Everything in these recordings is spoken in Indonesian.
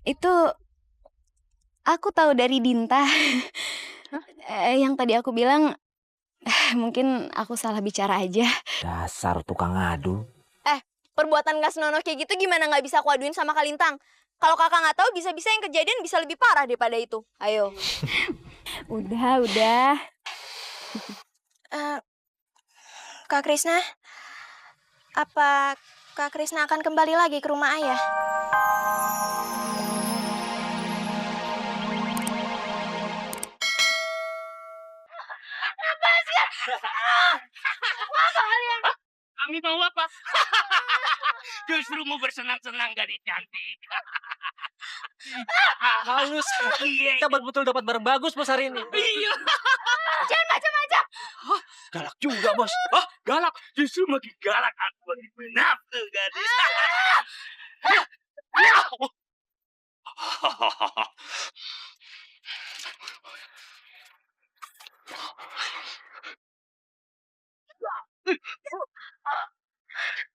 Itu aku tahu dari Dinta. Hah? Yang tadi aku bilang, mungkin aku salah bicara aja. Dasar tukang adu. Perbuatan gak senonoh kayak gitu gimana nggak bisa aku aduin sama Kak Lintang? Kalau kakak nggak tahu, bisa-bisa yang kejadian bisa lebih parah daripada itu. Ayo. Udah. Kak Krisna, apa Kak Krisna akan kembali lagi ke rumah ayah? Kami mau apa? Justru mau bersenang-senang gadis cantik. Halus. Iya. Kita betul dapat barang bagus bos hari ini. Iya. Jangan macam-macam. Galak juga bos. Oh, galak. Justru makin galak aku makin menafsu gadis.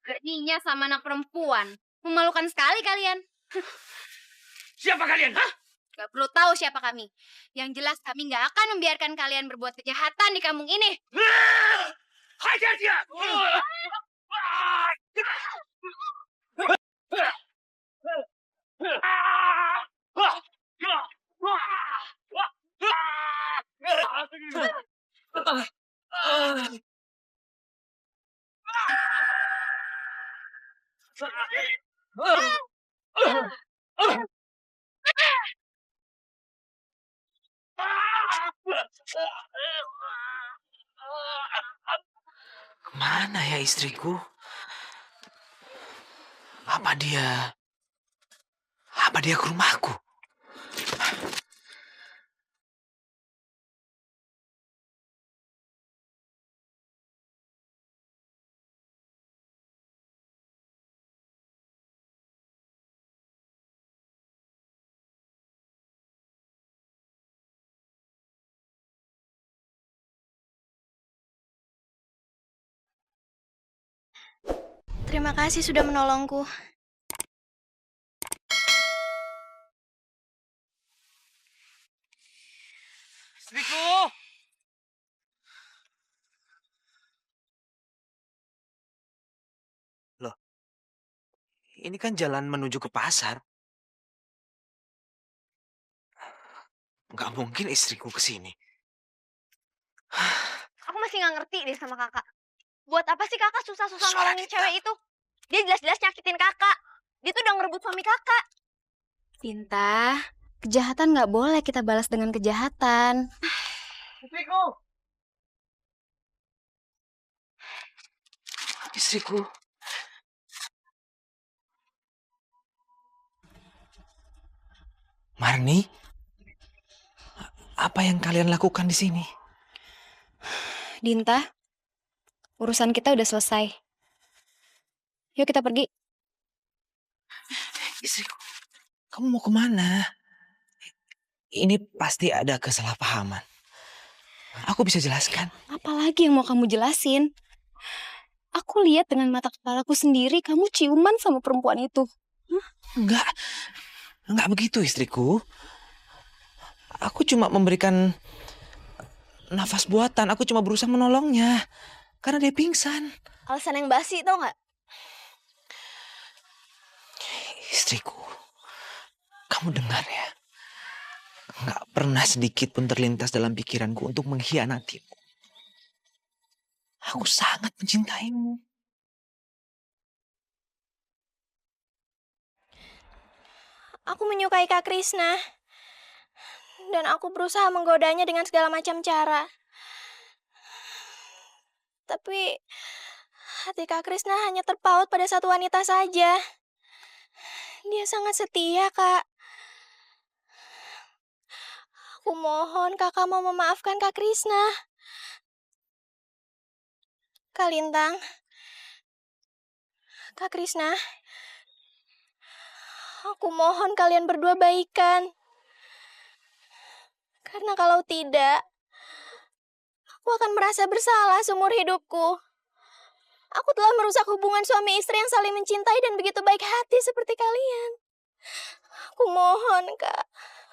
Beraninya sama anak perempuan. Memalukan sekali kalian. Siapa kalian? Hah? Gak perlu tahu siapa kami. Yang jelas kami gak akan membiarkan kalian berbuat kejahatan di kampung ini. Hajar dia! Kemana ya istriku? Apa dia ke rumahku? Terima kasih sudah menolongku. Istriku! Loh, ini kan jalan menuju ke pasar. Nggak mungkin istriku ke sini. Aku masih nggak ngerti deh sama kakak. Buat apa sih kakak susah-susah nolongin cewek itu? Dia jelas-jelas nyakitin kakak. Dia tuh udah ngerebut suami kakak. Dinta, kejahatan gak boleh kita balas dengan kejahatan. Istriku! Istriku. Marni, apa yang kalian lakukan di sini? Dinta, urusan kita udah selesai. Yuk kita pergi. Istriku, kamu mau kemana? Ini pasti ada kesalahpahaman. Aku bisa jelaskan. Apalagi yang mau kamu jelasin? Aku lihat dengan mata kepalaku sendiri kamu ciuman sama perempuan itu. Enggak begitu istriku. Aku cuma memberikan nafas buatan. Aku cuma berusaha menolongnya. Karena dia pingsan. Alasan yang basi tau nggak? Istriku, kamu dengar ya. Enggak pernah sedikit pun terlintas dalam pikiranku untuk mengkhianatimu. Aku sangat mencintaimu. Aku menyukai Kak Krisna. Dan aku berusaha menggodanya dengan segala macam cara. Tapi hati Kak Krisna hanya terpaut pada satu wanita saja. Dia sangat setia, Kak. Aku mohon kakak mau memaafkan Kak Krisna. Kak Lintang. Kak Krisna. Aku mohon kalian berdua baikan. Karena kalau tidak, aku akan merasa bersalah seumur hidupku. Aku telah merusak hubungan suami istri yang saling mencintai dan begitu baik hati seperti kalian. Aku mohon, Kak.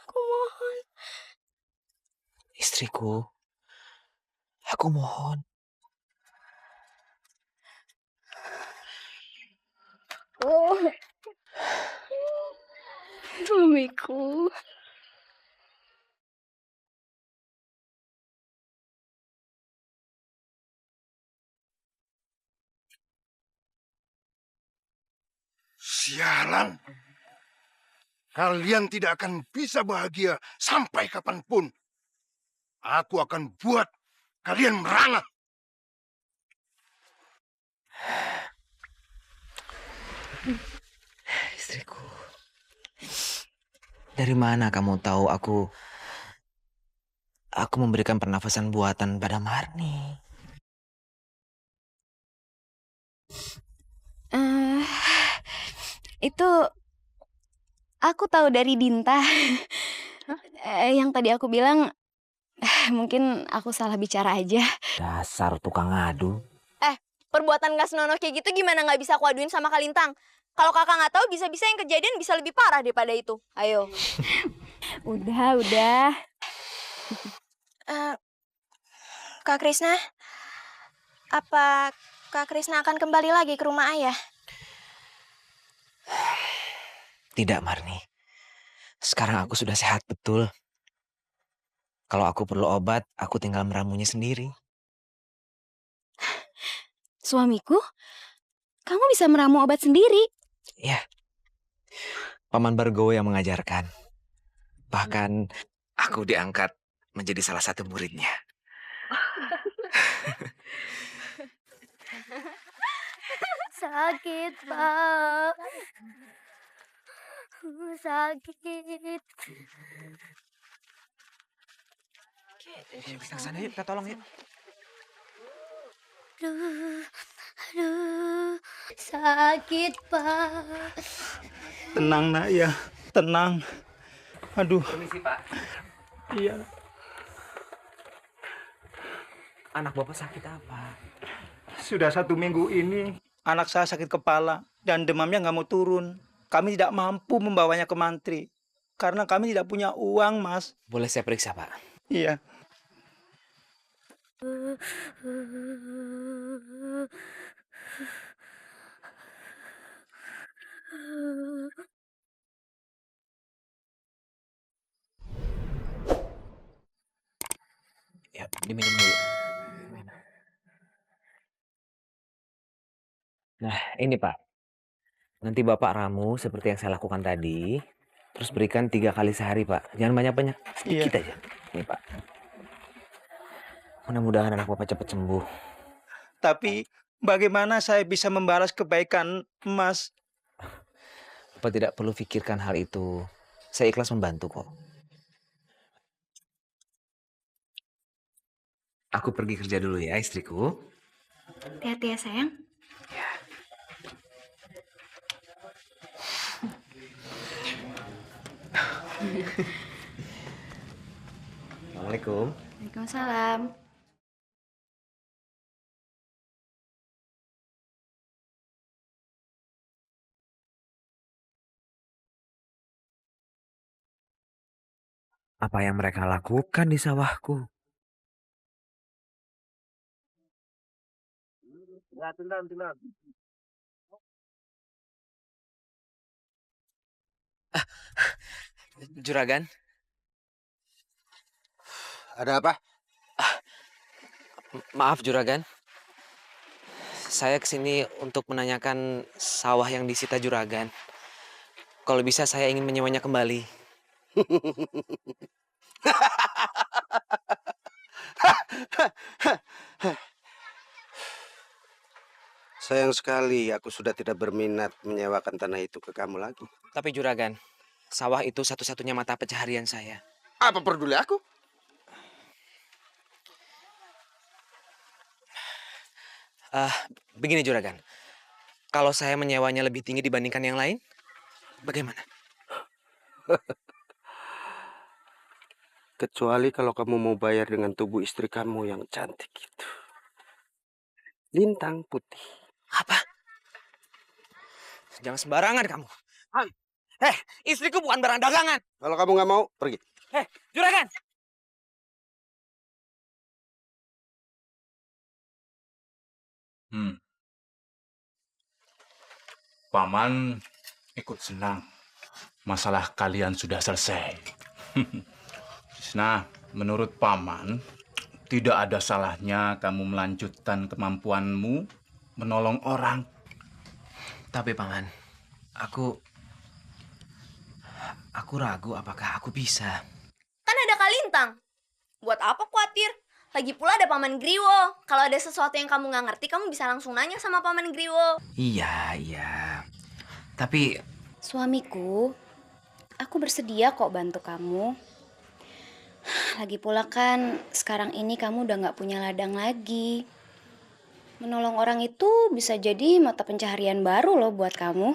Aku mohon. Istriku, aku mohon. Oh. Suamiku. Sialan. Kalian tidak akan bisa bahagia sampai kapanpun. Aku akan buat kalian merana. Istriku. Dari mana kamu tahu aku memberikan pernafasan buatan pada Marni? Itu aku tahu dari Dinta. Yang tadi aku bilang, mungkin aku salah bicara aja. Dasar tukang adu. Perbuatan gak senonoh kayak gitu gimana nggak bisa aku aduin sama Kalintang? Kalau kakak nggak tahu, bisa-bisa yang kejadian bisa lebih parah daripada itu. Ayo. Udah. Kak Krisna, apa Kak Krisna akan kembali lagi ke rumah ayah? Tidak, Marni. Sekarang aku sudah sehat betul. Kalau aku perlu obat, aku tinggal meramunya sendiri. Suamiku, kamu bisa meramu obat sendiri. Ya, Paman Bargowo yang mengajarkan. Bahkan aku diangkat menjadi salah satu muridnya. Sakit, Pak. Sakit. Kita kesana yuk, kita tolong yuk. Aduh, sakit, Pak. Tenang nak ya, tenang. Aduh, Permisi, Pak. iya. Anak Bapak sakit apa? Sudah 1 minggu ini anak saya sakit kepala dan demamnya nggak mau turun. Kami tidak mampu membawanya ke mantri karena kami tidak punya uang, Mas. Boleh saya periksa, Pak? Iya. Ya, diminum dulu. Nah, ini Pak. Nanti Bapak ramu seperti yang saya lakukan tadi. Terus berikan 3 kali sehari, Pak. Jangan banyak-banyak, sedikit aja. Ini, Pak. Mudah-mudahan anak Bapak cepat sembuh. Tapi bagaimana saya bisa membalas kebaikan Mas? Bapak tidak perlu pikirkan hal itu. Saya ikhlas membantu kok. Aku pergi kerja dulu ya, istriku. Hati-hati ya, sayang. Assalamualaikum. Waalaikumsalam. Apa yang mereka lakukan di sawahku? Juragan, Ada apa? maaf Juragan. Saya kesini untuk menanyakan sawah yang disita Juragan. Kalau bisa saya ingin menyewanya kembali. Sayang sekali aku sudah tidak berminat menyewakan tanah itu ke kamu lagi. Tapi Juragan, sawah itu satu-satunya mata pencaharian saya. Apa peduli aku? Begini Juragan, kalau saya menyewanya lebih tinggi dibandingkan yang lain, bagaimana? Kecuali kalau kamu mau bayar dengan tubuh istri kamu yang cantik itu. Lintang putih. Apa? Jangan sembarangan kamu. Istriku bukan barang dagangan. Kalau kamu nggak mau, pergi. Juragan. Paman ikut senang. Masalah kalian sudah selesai. Nah, menurut Paman, tidak ada salahnya kamu melanjutkan kemampuanmu menolong orang. Tapi Paman, aku ragu apakah aku bisa. Kan ada Kak Lintang. Buat apa khawatir? Lagi pula ada Paman Griwo. Kalau ada sesuatu yang kamu nggak ngerti, kamu bisa langsung nanya sama Paman Griwo. Iya. Tapi Suamiku, aku bersedia kok bantu kamu. Lagi pula kan sekarang ini kamu udah nggak punya ladang lagi. Menolong orang itu bisa jadi mata pencaharian baru loh buat kamu.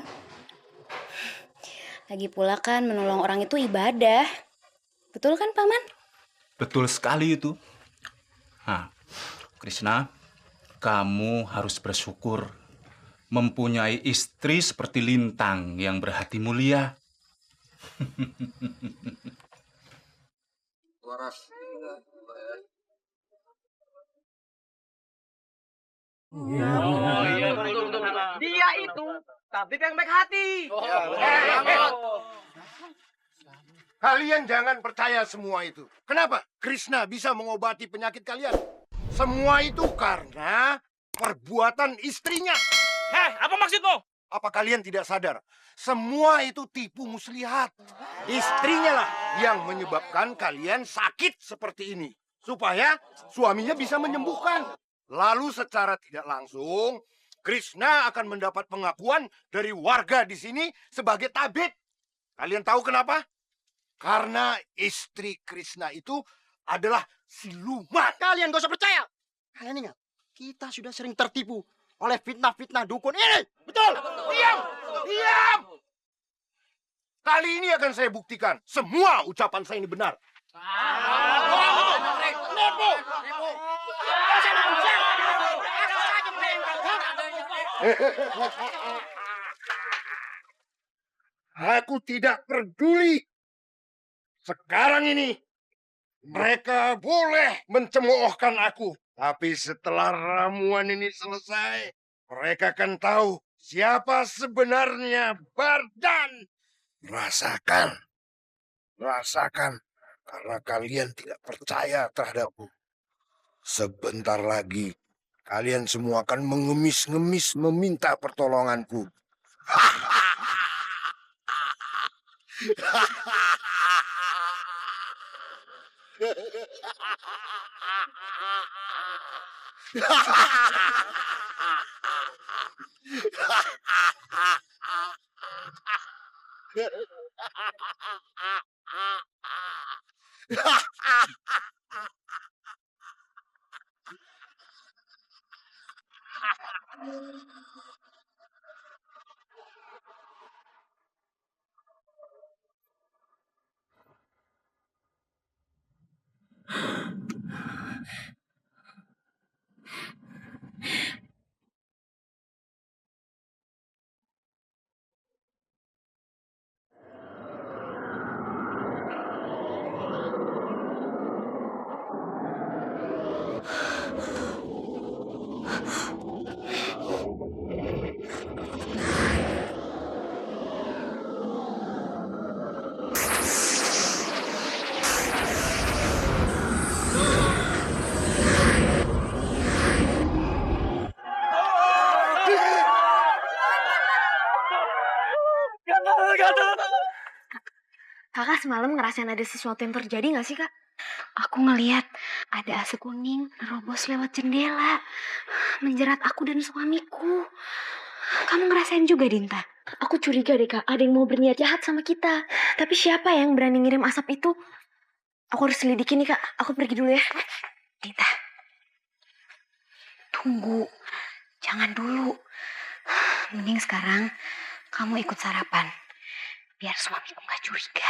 Lagi pula kan menolong orang itu ibadah. Betul kan, Paman? Betul sekali itu. Nah, Krishna, kamu harus bersyukur mempunyai istri seperti Lintang yang berhati mulia. Dia itu tabib yang baik hati. Kalian jangan percaya semua itu. Kenapa? Krishna bisa mengobati penyakit kalian. Semua itu karena perbuatan istrinya. apa maksudmu? Apa kalian tidak sadar? Semua itu tipu muslihat. Istrinya lah yang menyebabkan kalian sakit seperti ini. Supaya suaminya bisa menyembuhkan. Lalu secara tidak langsung, Krishna akan mendapat pengakuan dari warga di sini sebagai tabib. Kalian tahu kenapa? Karena istri Krishna itu adalah siluman. Kalian gak usah percaya. Kalian ingat, kita sudah sering tertipu oleh fitnah-fitnah dukun ini. Betul. Diam. Diam. Kali ini akan saya buktikan. Semua ucapan saya ini benar. Nipu. Aku tidak peduli. Sekarang ini mereka boleh mencemoohkan aku. Tapi setelah ramuan ini selesai, mereka akan tahu siapa sebenarnya Bardan. Rasakan. Rasakan. Karena kalian tidak percaya terhadapku. Sebentar lagi, kalian semua akan mengemis-ngemis meminta pertolonganku. Kakak semalam ngerasain ada sesuatu yang terjadi nggak sih, Kak? Aku ngeliat ada asap kuning nerobos lewat jendela, menjerat aku dan suamiku. Kamu ngerasain juga, Dinta? Aku curiga deh, Kak. Ada yang mau berniat jahat sama kita. Tapi siapa yang berani ngirim asap itu? Aku harus selidikin nih, Kak. Aku pergi dulu ya. Dinta, tunggu. Jangan dulu. Mending sekarang kamu ikut sarapan. Biar suamiku gak curiga.